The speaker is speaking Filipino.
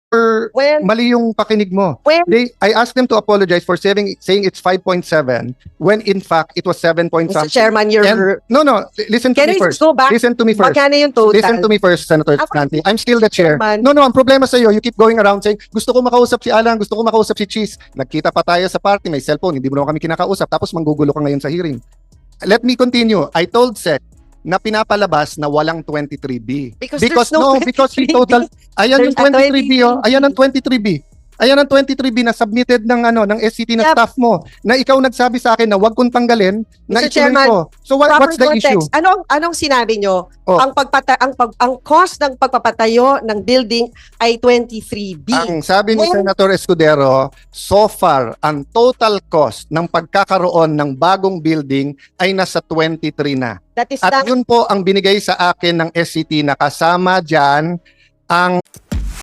When, mali yung pakinig mo. when, I asked them to apologize for saying it's 5.7 when in fact it was 7 point Mr. something. Chairman, you're... Listen to Can me we first. go back? Listen to me first. Magkano yung total? Listen to me first, Senator Ako, Nancy. I'm still the chair. Chairman. No, ang problema sa iyo, you keep going around saying, gusto ko makausap si Alan, gusto ko makausap si Cheese. Nagkita pa tayo sa party, may cellphone, hindi mo naman kami kinakausap, tapos manggugulo ka ngayon sa hearing. Let me continue. I told Sec na pinapalabas na walang 23B. Because there's no because he 23B. total, ayan yung There's a 23B, oh. Ayan ang 23B. Ayan ang 23B na submitted ng SCT na Yep. staff mo, na ikaw nagsabi sa akin na wag kong tanggalin, na Mr. ituloy Chairman, ko. So what's the issue? Anong sinabi nyo? Oh. Ang cost ng pagpapatayo ng building ay 23B. Ang sabi ni When- Senator Escudero, so far, ang total cost ng pagkakaroon ng bagong building ay nasa 23 na. That is At not yun po ang binigay sa akin ng SCT na kasama dyan ang